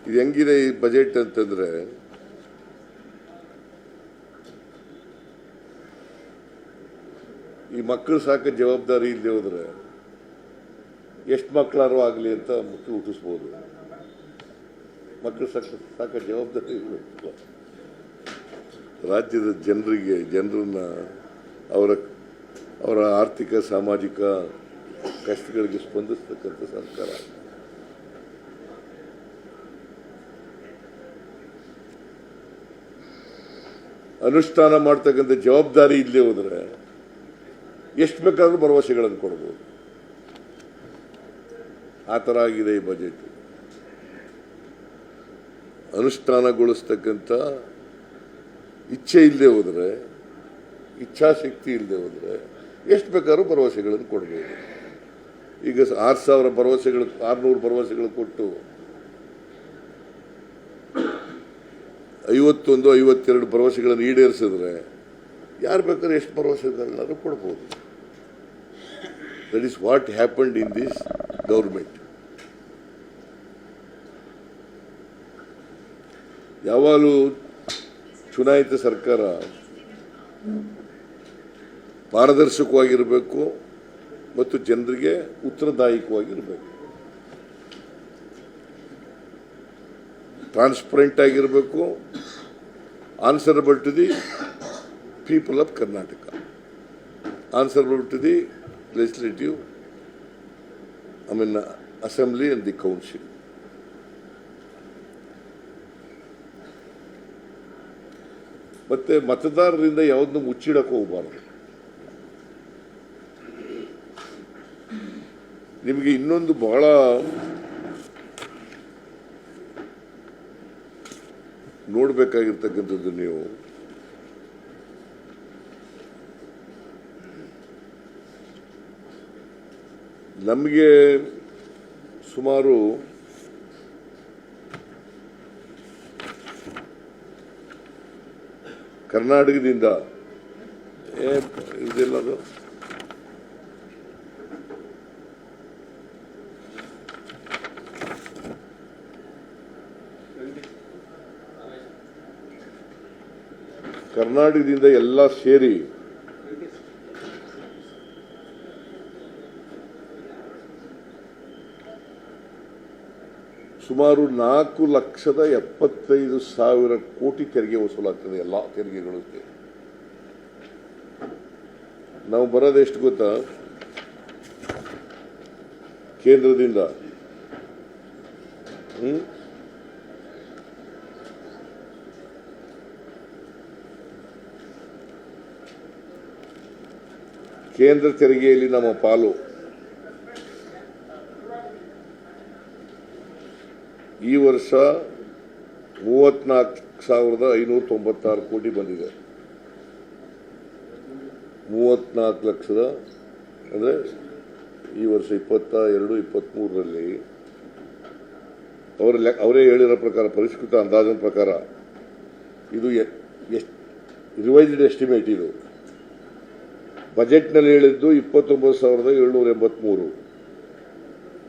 ಇದು ಹೆಂಗಿದೆ ಈ ಬಜೆಟ್ ಅಂತಂದ್ರೆ, ಈ ಮಕ್ಕಳು ಸಾಕೋ ಜವಾಬ್ದಾರಿ ಇಲ್ಲದೆ ಹೋದ್ರೆ ಎಷ್ಟು ಮಕ್ಕಳಾರು ಆಗಲಿ ಅಂತ ಮಕ್ಕಳು ಹುಟ್ಟಿಸ್ಬೋದು. ಮಕ್ಕಳು ಸಾಕೋ ಜವಾಬ್ದಾರಿ ಇರಬೇಕು. ರಾಜ್ಯದ ಜನರನ್ನ ಅವರ ಆರ್ಥಿಕ ಸಾಮಾಜಿಕ ಕಷ್ಟಗಳಿಗೆ ಸ್ಪಂದಿಸ್ತಕ್ಕಂಥ ಸರ್ಕಾರ. ಅನುಷ್ಠಾನ ಮಾಡ್ತಕ್ಕಂಥ ಜವಾಬ್ದಾರಿ ಇಲ್ಲದೆ ಹೋದರೆ ಎಷ್ಟು ಬೇಕಾದ್ರೂ ಭರವಸೆಗಳನ್ನು ಕೊಡ್ಬೋದು. ಆ ಥರ ಆಗಿದೆ ಈ ಬಜೆಟ್. ಅನುಷ್ಠಾನಗೊಳಿಸ್ತಕ್ಕಂಥ ಇಚ್ಛೆ ಇಲ್ಲದೆ ಹೋದರೆ, ಇಚ್ಛಾಶಕ್ತಿ ಇಲ್ಲದೆ ಹೋದರೆ ಎಷ್ಟು ಬೇಕಾದ್ರೂ ಭರವಸೆಗಳನ್ನು ಕೊಡ್ಬೋದು. ಈಗ 6,000 ಭರವಸೆಗಳು, 600 ಭರವಸೆಗಳು ಕೊಟ್ಟು 51, 52 ಭರವಸೆಗಳನ್ನು ಈಡೇರಿಸಿದ್ರೆ ಯಾರು ಬೇಕಾದ್ರೆ ಎಷ್ಟು ಭರವಸೆಗಳನ್ನಾದ್ರೂ ಕೊಡ್ಬೋದು. That is what happened in this government. ಯಾವಾಗಲೂ ಚುನಾಯಿತ ಸರ್ಕಾರ ಪಾರದರ್ಶಕವಾಗಿರಬೇಕು ಮತ್ತು ಜನರಿಗೆ ಉತ್ತರದಾಯಕವಾಗಿರಬೇಕು, ಟ್ರಾನ್ಸ್ಪರೆಂಟ್ ಆಗಿರಬೇಕು, answerable to the people of Karnataka, answerable to the legislative, assembly and the council. ಮತ್ತೆ ಮತದಾರರಿಂದ ಯಾವುದನ್ನು ಮುಚ್ಚಿಡಕ್ಕೆ ಹೋಗಬಾರದು. ನಿಮಗೆ ಇನ್ನೊಂದು ಬಹಳ ನೋಡಬೇಕಾಗಿರ್ತಕ್ಕಂಥದ್ದು, ನೀವು ನಮಗೆ ಸುಮಾರು ಕರ್ನಾಟಕದಿಂದ ಇದೆಲ್ಲದು ಕರ್ನಾಟಕದಿಂದ ಎಲ್ಲ ಸೇರಿ ಸುಮಾರು 4,75,000 ಕೋಟಿ ತೆರಿಗೆ ವಸೂಲಾಗ್ತದೆ. ಎಲ್ಲ ತೆರಿಗೆಗಳು ನಾವು ಬರೋದು ಎಷ್ಟು ಗೊತ್ತಾ? ಕೇಂದ್ರದಿಂದ ಕೇಂದ್ರ ತೆರಿಗೆಯಲ್ಲಿ ನಮ್ಮ ಪಾಲು ಈ ವರ್ಷ 34,596 ಕೋಟಿ ಬಂದಿದೆ. 34 ಲಕ್ಷದ ಅಂದರೆ ಈ ವರ್ಷ 22-23ರಲ್ಲಿ ಅವರೇ ಹೇಳಿರೋ ಪ್ರಕಾರ, ಪರಿಷ್ಕೃತ ಅಂದಾಜಿನ ಪ್ರಕಾರ, ಇದು ರಿವೈಸ್ಡ್ ಎಸ್ಟಿಮೇಟ್. ಇದು ಬಜೆಟ್ನಲ್ಲಿ ಹೇಳಿದ್ದು 29,783.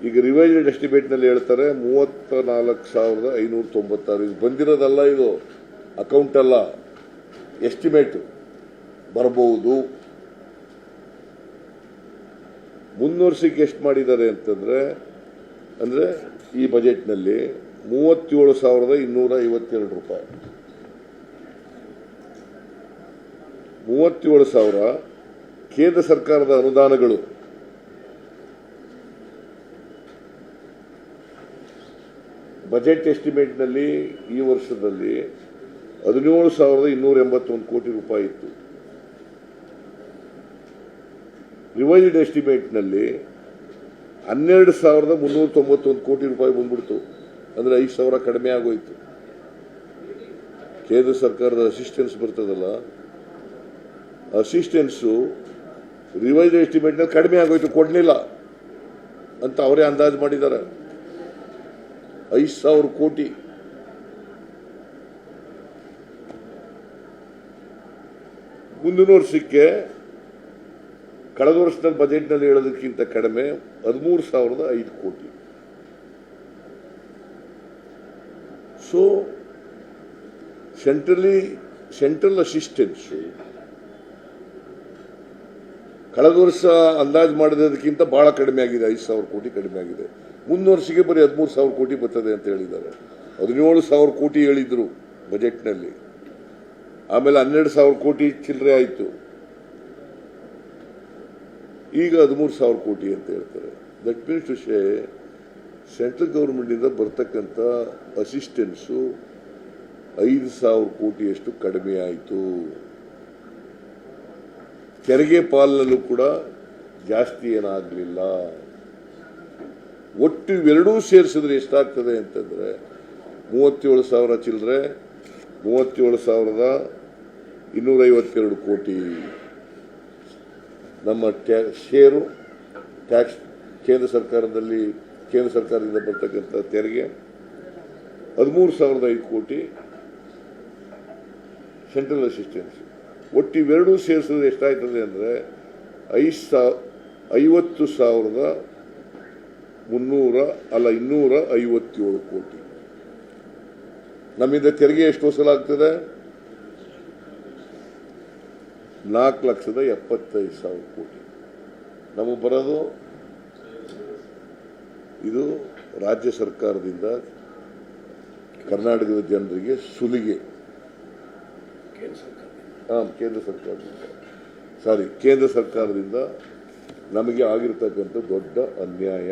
ಈಗ ರಿವೈಸ್ಡ್ ಎಸ್ಟಿಮೇಟ್ನಲ್ಲಿ ಹೇಳ್ತಾರೆ 34,596. ಇದು ಬಂದಿರೋದಲ್ಲ, ಇದು ಅಕೌಂಟ್ ಅಲ್ಲ, ಎಸ್ಟಿಮೇಟ್ ಬರಬಹುದು. ಮುನ್ನೂರ್ಸಕ್ಕೆ ಎಷ್ಟು ಮಾಡಿದ್ದಾರೆ ಅಂದ್ರೆ ಈ ಬಜೆಟ್ನಲ್ಲಿ 37,252 ರೂಪಾಯಿ. 37,000 ಕೇಂದ್ರ ಸರ್ಕಾರದ ಅನುದಾನಗಳು. ಬಜೆಟ್ ಎಸ್ಟಿಮೇಟ್ನಲ್ಲಿ ಈ ವರ್ಷದಲ್ಲಿ 17,281 ಕೋಟಿ ರೂಪಾಯಿ ಇತ್ತು. ರಿವೈಸ್ಡ್ ಎಸ್ಟಿಮೇಟ್ನಲ್ಲಿ 12,391 ಕೋಟಿ ರೂಪಾಯಿ ಬಂದ್ಬಿಡ್ತು. ಅಂದರೆ 5,000 ಕಡಿಮೆ ಆಗೋಯ್ತು. ಕೇಂದ್ರ ಸರ್ಕಾರದ ಅಸಿಸ್ಟೆನ್ಸ್ ಬರ್ತದಲ್ಲ, ಅಸಿಸ್ಟೆನ್ಸು ರಿವೈಸ್ಡ್ ಎಸ್ಟಿಮೇಟ್ನಲ್ಲಿ ಕಡಿಮೆ ಆಗೋಯ್ತು, ಕೊಡಲಿಲ್ಲ ಅಂತ ಅವರೇ ಅಂದಾಜು ಮಾಡಿದ್ದಾರೆ. 5,000 ಕೋಟಿ. ಮುಂದಿನ ವರ್ಷಕ್ಕೆ ಕಳೆದ ವರ್ಷದ ಬಜೆಟ್ನಲ್ಲಿ ಹೇಳೋದಕ್ಕಿಂತ ಕಡಿಮೆ 13,005 ಕೋಟಿ. ಸೊ ಸೆಂಟ್ರಲ್ ಅಸಿಸ್ಟೆನ್ಸು ಕಳೆದ ವರ್ಷ ಅಂದಾಜು ಮಾಡಿದ್ದಕ್ಕಿಂತ ಬಹಳ ಕಡಿಮೆ ಆಗಿದೆ, 5,000 ಕೋಟಿ ಕಡಿಮೆ ಆಗಿದೆ. ಮುಂದಿನ ವರ್ಷಕ್ಕೆ ಬರೀ 13,000 ಕೋಟಿ ಬರ್ತದೆ ಅಂತ ಹೇಳಿದ್ದಾರೆ. 17,000 ಕೋಟಿ ಹೇಳಿದ್ರು ಬಜೆಟ್ನಲ್ಲಿ, ಆಮೇಲೆ 12,000 ಕೋಟಿ ಚಿಲ್ಲರೆ ಆಯಿತು, ಈಗ 13,000 ಕೋಟಿ ಅಂತ ಹೇಳ್ತಾರೆ. That means to say central ಗೌರ್ಮೆಂಟಿಂದ ಬರ್ತಕ್ಕಂಥ ಅಸಿಸ್ಟೆನ್ಸು 5,000 ಕೋಟಿಯಷ್ಟು ಕಡಿಮೆ ಆಯಿತು. ತೆರಿಗೆ ಪಾಲಿನಲ್ಲೂ ಕೂಡ ಜಾಸ್ತಿ ಏನಾಗಲಿಲ್ಲ. ಒಟ್ಟು ಇವೆರಡೂ ಸೇರಿಸಿದ್ರೆ ಎಷ್ಟಾಗ್ತದೆ ಅಂತಂದ್ರೆ 37,000 ಚಿಲ್ಲರೆ, 37,252 ಕೋಟಿ ನಮ್ಮ ಷೇರು ಟ್ಯಾಕ್ಸ್, ಕೇಂದ್ರ ಸರ್ಕಾರದಿಂದ ಬರ್ತಕ್ಕಂಥ ತೆರಿಗೆ 13,005 ಕೋಟಿ ಸೆಂಟ್ರಲ್ ಅಸಿಸ್ಟೆನ್ಸ್. ಒಟ್ಟು ಇವೆರಡೂ ಸೇರಿಸಿದ್ರೆ ಎಷ್ಟಾಯ್ತದೆ ಅಂದರೆ 50,257 ಕೋಟಿ. ನಮ್ಮಿಂದ ತೆರಿಗೆ ಎಷ್ಟು ವಸೂಲಾಗ್ತದೆ? 4,75,000 ಕೋಟಿ. ನಮಗೆ ಬರೋದು ಇದು ರಾಜ್ಯ ಸರ್ಕಾರದಿಂದ ಕರ್ನಾಟಕದ ಜನರಿಗೆ ಸುಲಿಗೆ. ಕೇಂದ್ರ ಸರ್ಕಾರದಿಂದ ನಮಗೆ ಆಗಿರ್ತಕ್ಕಂಥ ದೊಡ್ಡ ಅನ್ಯಾಯ.